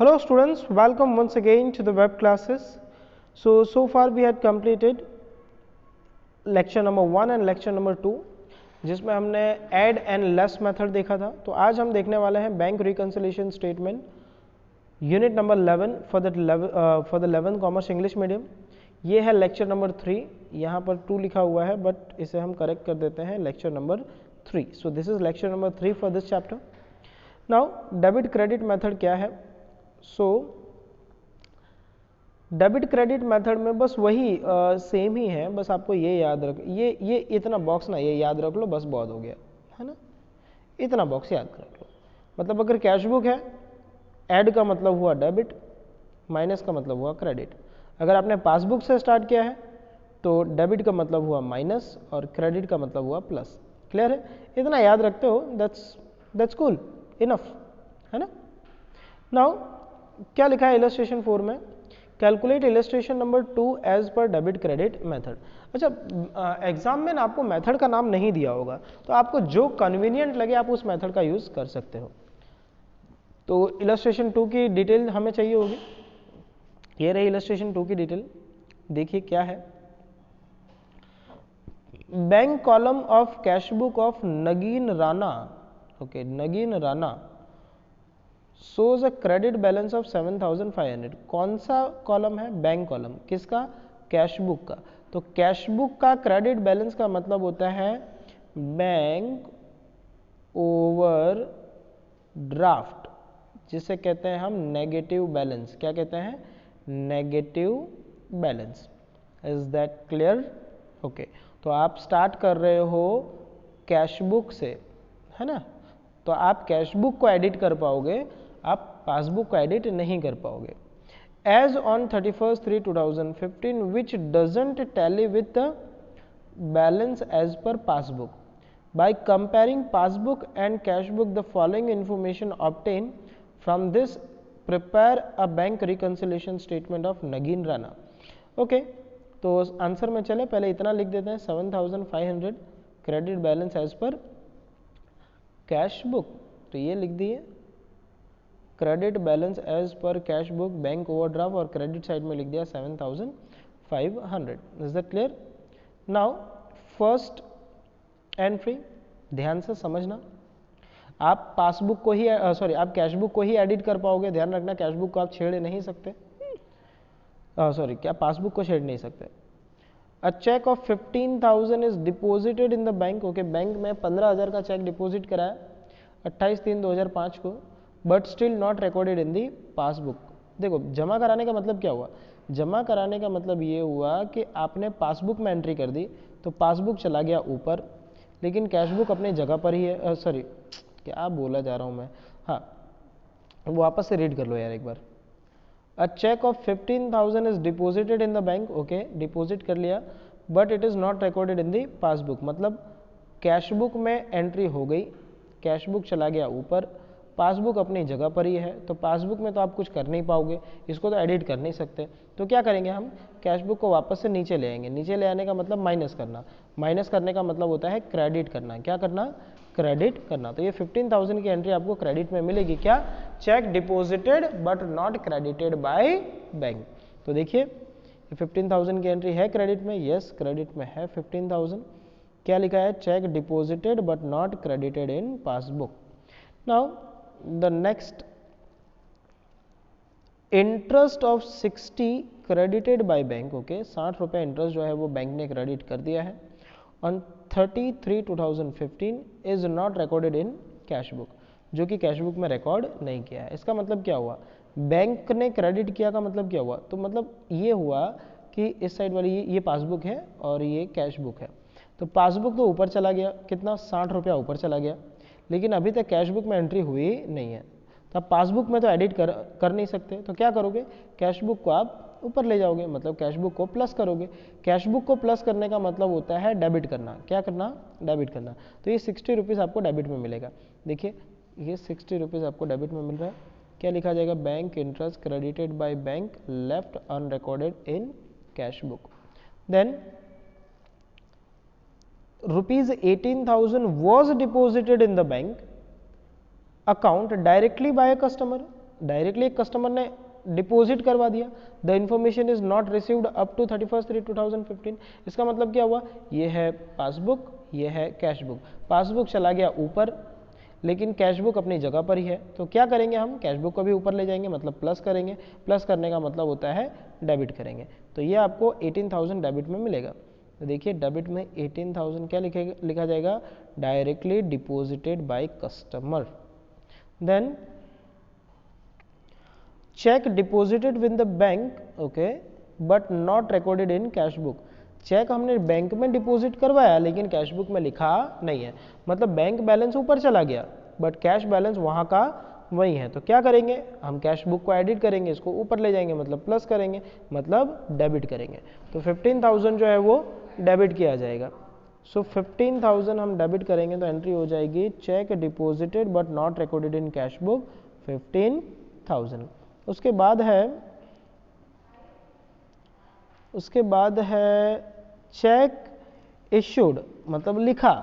Hello students, welcome once again to the web classes. So far we had completed lecture number 1 and lecture number 2 जिसमें हमने add and less method देखा था. तो आज हम देखने वाले हैं bank reconciliation statement unit number 11 for the 11 commerce English medium. ये है लेक्चर नंबर 3. यहाँ पर 2 लिखा हुआ है बट इसे हम करेक्ट कर देते हैं lecture number 3. So this is lecture number 3 for this chapter. Now debit credit method क्या है? सो डेबिट क्रेडिट मेथड में बस वही सेम ही है, बस आपको ये याद रख ये इतना बॉक्स ना ये याद रख लो, बस बहुत हो गया है ना. इतना बॉक्स याद रख लो. मतलब अगर कैश बुक है, ऐड का मतलब हुआ डेबिट, माइनस का मतलब हुआ क्रेडिट. अगर आपने पासबुक से स्टार्ट किया है तो डेबिट का मतलब हुआ माइनस और क्रेडिट का मतलब हुआ प्लस. क्लियर है? इतना याद रखते हो, दैट्स कूल इनफ, है ना. नाउ क्या लिखा है इलस्ट्रेशन 4 में? Calculate illustration number 2 as per debit credit method. अच्छा, एग्जाम में ना आपको मेथड का नाम नहीं दिया होगा, तो आपको जो कन्वीनियंट लगे आप उस मेथड का यूज कर सकते हो. तो इलस्ट्रेशन 2 की डिटेल हमें चाहिए होगी. ये रही इलस्ट्रेशन 2 की डिटेल. देखिए क्या है. Bank column of cash book of Nagin Rana. Okay, Nagin Rana shows a credit balance of 7,500. कौन सा कॉलम है? Bank column. किसका? कैश बुक का. तो कैश बुक का क्रेडिट बैलेंस का मतलब होता है बैंक ओवर ड्राफ्ट, जिसे कहते हैं हम नेगेटिव बैलेंस. क्या कहते हैं? Negative balance. Is that clear? Okay, तो आप स्टार्ट कर रहे हो कैश बुक से, है ना. तो आप कैश बुक को एडिट कर पाओगे, आप पासबुक को एडिट नहीं कर पाओगे. As on 31/3/2015 which doesn't tally with the balance as per passbook. By comparing passbook and cash book the following information obtain from this prepare a bank reconciliation statement of Nagin Rana. Okay, तो answer में चले, पहले इतना लिख देते हैं 7,500 credit balance as per cash book. तो ये लिख दिए credit balance as per cash book bank overdraft, और क्रेडिट साइड में लिख दिया 7,500. Is that clear? Now first entry ध्यान से समझना. आप पासबुक को ही आप कैश बुक को ही एडिट कर पाओगे. ध्यान रखना, कैश बुक को आप छेड़ नहीं सकते. क्या पासबुक को छेड़ नहीं सकते. A cheque of 15,000 is deposited in the bank. Okay, bank में 15,000 का चेक डिपोजिट कराया 28/3/2005 को, but still not recorded in the passbook. देखो, जमा कराने का मतलब क्या हुआ? जमा कराने का मतलब ये हुआ कि आपने पासबुक में एंट्री कर दी, तो पासबुक चला गया ऊपर, लेकिन कैश बुक अपनी जगह पर ही है. क्या बोला जा रहा हूँ मैं. हाँ, वापस से रीड कर लो यार एक बार. A cheque of 15,000 is deposited in the bank. Okay, deposit कर लिया, but it is not recorded in the passbook. मतलब कैश बुक में एंट्री हो गई, कैश बुक चला गया ऊपर, पासबुक अपनी जगह पर ही है. तो पासबुक में तो आप कुछ कर नहीं पाओगे, इसको तो एडिट कर नहीं सकते. तो क्या करेंगे हम? कैश बुक को वापस से नीचे ले आएंगे. नीचे ले आने का मतलब माइनस करना. माइनस करने का मतलब होता है क्रेडिट करना. क्या करना? क्रेडिट करना. तो ये 15,000 की एंट्री आपको क्रेडिट में मिलेगी. क्या? Check deposited but not credited by bank. तो देखिए 15,000 की एंट्री है क्रेडिट में. यस, क्रेडिट में है 15,000. क्या लिखा है? Check deposited but not credited in passbook. Now the next, interest of 60 credited by bank. Okay, 60 रुपये इंटरेस्ट जो है वो बैंक ने क्रेडिट कर दिया है on 30/3/2015 is not recorded in cash book, जो कि कैश बुक में रिकॉर्ड नहीं किया है. इसका मतलब क्या हुआ? बैंक ने क्रेडिट किया का मतलब क्या हुआ? तो मतलब ये हुआ कि इस साइड वाली ये पासबुक है और ये कैश बुक है. तो पासबुक तो ऊपर चला गया, कितना? 60 रुपया ऊपर चला गया, लेकिन अभी तक कैश बुक में एंट्री हुई नहीं है. तो आप पासबुक में तो एडिट कर नहीं सकते. तो क्या करोगे? कैश बुक को आप ऊपर ले जाओगे, मतलब कैश बुक को प्लस करोगे. कैश बुक को प्लस करने का मतलब होता है डेबिट करना. क्या करना? डेबिट करना. तो ये 60 रुपीज़ आपको डेबिट में मिलेगा. देखिए, ये 60 रुपीज़ आपको डेबिट में मिल रहा है. क्या लिखा जाएगा? Bank interest credited by bank left unrecorded in cash book. Then ₹18,000 was deposited in the bank account directly by a customer. Directly एक कस्टमर ने डिपॉजिट करवा दिया, the information is not received up to 31/3/2015। इसका मतलब क्या हुआ, ये है पासबुक, ये है कैश बुक। पासबुक चला गया ऊपर, लेकिन कैश बुक अपनी जगह पर ही है, तो क्या करेंगे हम, कैश बुक को भी ऊपर ले जाएंगे, मतलब प्लस करेंगे। प्लस करने का मतलब होता है डेबिट करेंगे। तो ये आपको 18,000 डेबिट में मिलेगा। तो देखिए डेबिट में 18,000 क्या लिखा जाएगा, directly deposited by customer. Then cheque deposited with the bank, okay, but not recorded in cash book. Cheque हमने बैंक में डिपॉजिट करवाया लेकिन कैश बुक में लिखा नहीं है, मतलब बैंक बैलेंस ऊपर चला गया बट कैश बैलेंस वहाँ का वही है। तो क्या करेंगे हम, कैश बुक को एडिट करेंगे, इसको ऊपर ले जाएंगे, मतलब प्लस करेंगे, मतलब डेबिट करेंगे। तो 15,000 जो है वो डेबिट किया जाएगा। सो 15,000 हम डेबिट करेंगे तो एंट्री हो जाएगी check deposited but not recorded in cash book 15,000। उसके बाद है चेक इश्यूड, मतलब लिखा,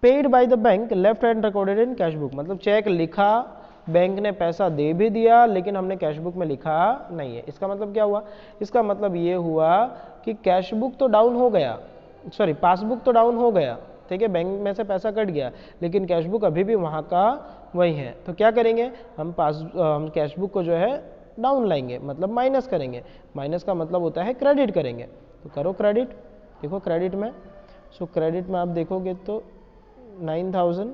paid by the bank left hand recorded in cash book, मतलब चेक लिखा, बैंक ने पैसा दे भी दिया लेकिन हमने कैश बुक में लिखा नहीं है। इसका मतलब क्या हुआ, इसका मतलब ये हुआ कि कैश बुक तो डाउन हो गया, सॉरी पासबुक तो डाउन हो गया, ठीक है, बैंक में से पैसा कट गया, लेकिन कैश बुक अभी भी वहाँ का वही है। तो क्या करेंगे हम, हम कैश बुक को जो है डाउन लाएंगे, मतलब माइनस करेंगे। माइनस का मतलब होता है क्रेडिट करेंगे। तो करो क्रेडिट, देखो क्रेडिट में, सो क्रेडिट में आप देखोगे तो 9,000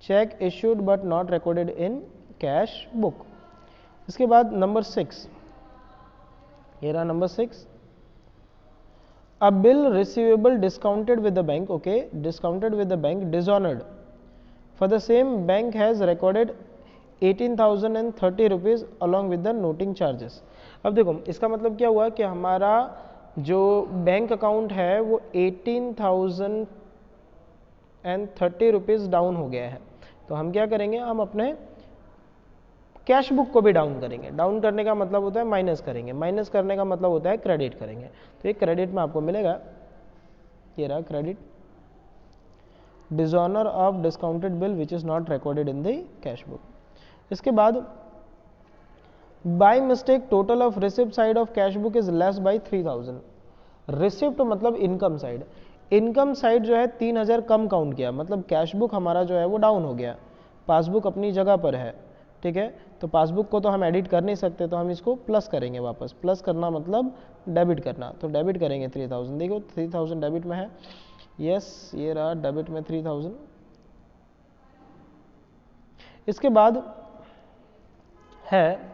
check issued but not recorded in cash book. इसके बाद नंबर 6, ये रहा number 6, a bill receivable discounted with the bank, okay, discounted with the bank dishonored for the same bank has recorded 18,030 rupees along with the noting charges। अब देखो इसका मतलब क्या हुआ कि हमारा जो बैंक अकाउंट है वो 18,030 रुपीज़ डाउन हो गया है। तो हम क्या करेंगे, हम अपने कैश बुक को भी डाउन करेंगे। डाउन करने का मतलब होता है माइनस करेंगे, माइनस करने का मतलब होता है क्रेडिट करेंगे। तो ये क्रेडिट में आपको मिलेगा, ये रहा credit, dishonour of discounted bill which is not recorded in the cash book. इसके बाद by mistake total of receipt side of cash book is less bye 3,000। Receipt मतलब इनकम साइड, इनकम साइड जो है 3,000 कम काउंट किया, मतलब cash book हमारा जो है वो डाउन हो गया, पासबुक अपनी जगह पर है, ठीक है। तो पासबुक को तो हम एडिट कर नहीं सकते, तो हम इसको प्लस करेंगे वापस। प्लस करना मतलब डेबिट करना, तो डेबिट करेंगे 3,000। देखो 3,000 डेबिट में है, यस ये रहा डेबिट में 3,000। इसके बाद है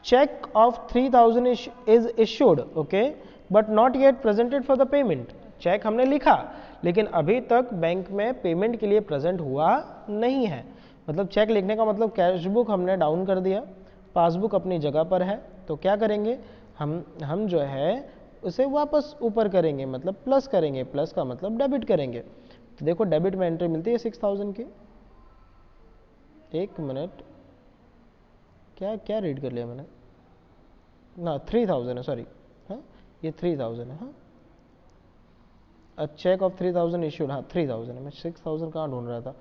cheque of 3,000 is issued, okay, but not yet presented for the payment. Cheque हमने लिखा लेकिन अभी तक बैंक में पेमेंट के लिए प्रेजेंट हुआ नहीं है। मतलब चेक लिखने का मतलब कैश बुक हमने डाउन कर दिया, पासबुक अपनी जगह पर है, तो क्या करेंगे हम जो है उसे वापस ऊपर करेंगे, मतलब प्लस करेंगे। प्लस का मतलब डेबिट करेंगे। तो देखो डेबिट में एंट्री मिलती है 6,000 की। एक मिनट, क्या रीड कर लिया मैंने ना, 3,000 है, सॉरी, हाँ ये 3,000 है। हाँ चेक ऑफ 3,000 इश्यूड, हाँ 3,000 है, मैं 6,000 कहाँ ढूंढ रहा था।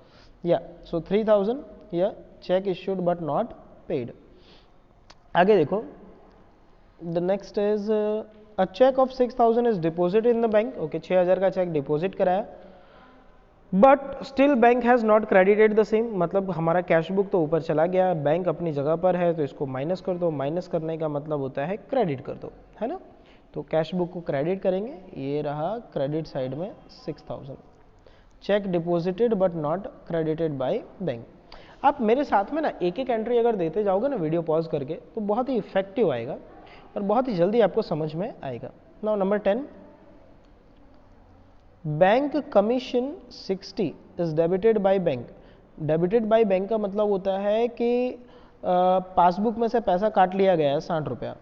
या सो 3,000 या cheque issued but not paid. आगे देखो, the next is a cheque of 6,000 is deposit in the bank, okay, 6,000 का चेक डिपॉजिट कराया, but still bank has not credited the same, मतलब हमारा कैश बुक तो ऊपर चला गया, बैंक अपनी जगह पर है, तो इसको माइनस कर दो। माइनस करने का मतलब होता है क्रेडिट कर दो, है ना। तो कैश बुक को क्रेडिट करेंगे, ये रहा क्रेडिट साइड में 6,000। Check deposited but not credited by bank. आप मेरे साथ में ना एक एक एंट्री अगर देते जाओगे ना वीडियो पॉज करके, तो बहुत ही इफेक्टिव आएगा और बहुत ही जल्दी आपको समझ में आएगा। Now number 10, bank commission 60 is debited by bank. Debited by bank का मतलब होता है कि पासबुक में से पैसा काट लिया गया है 60 रुपया,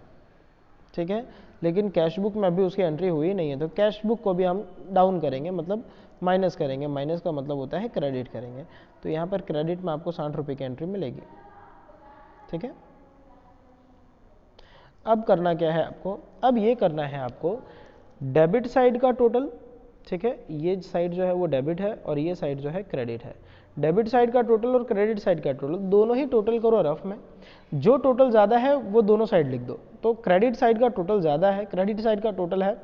ठीक है, लेकिन कैश बुक में अभी उसकी एंट्री हुई नहीं है, तो कैश बुक को भी हम डाउन करेंगे, मतलब माइनस करेंगे। माइनस का मतलब होता है क्रेडिट करेंगे। तो यहाँ पर क्रेडिट में आपको 60 रुपये की एंट्री मिलेगी, ठीक है। अब करना क्या है आपको, अब ये करना है आपको डेबिट साइड का टोटल ठीक है, ये साइड जो है वो डेबिट है और ये साइड जो है क्रेडिट है। डेबिट साइड का टोटल और क्रेडिट साइड का टोटल दोनों ही टोटल करो रफ में, जो टोटल ज़्यादा है वो दोनों साइड लिख दो। तो क्रेडिट साइड का टोटल ज़्यादा है, क्रेडिट साइड का टोटल है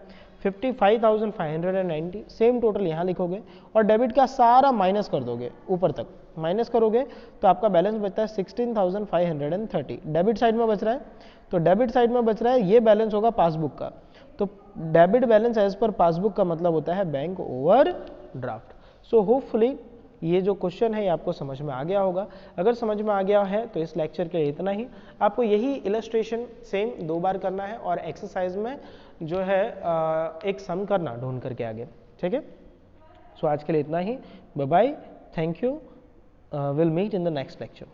55,590, सेम टोटल यहाँ लिखोगे और डेबिट का सारा माइनस कर दोगे, ऊपर तक माइनस करोगे तो आपका बैलेंस बचता है 16,530। डेबिट साइड में बच रहा है, तो डेबिट साइड में बच रहा है, ये बैलेंस होगा पासबुक का। तो debit balance as per passbook का मतलब होता है bank overdraft. So hopefully ये जो क्वेश्चन है ये आपको समझ में आ गया होगा। अगर समझ में आ गया है तो इस लेक्चर के लिए इतना ही। आपको यही इलस्ट्रेशन सेम 2 बार करना है और एक्सरसाइज में जो है एक सम करना ढूंढ करके आगे, ठीक है। सो आज के लिए इतना ही, bye bye, thank you, will meet in the next lecture.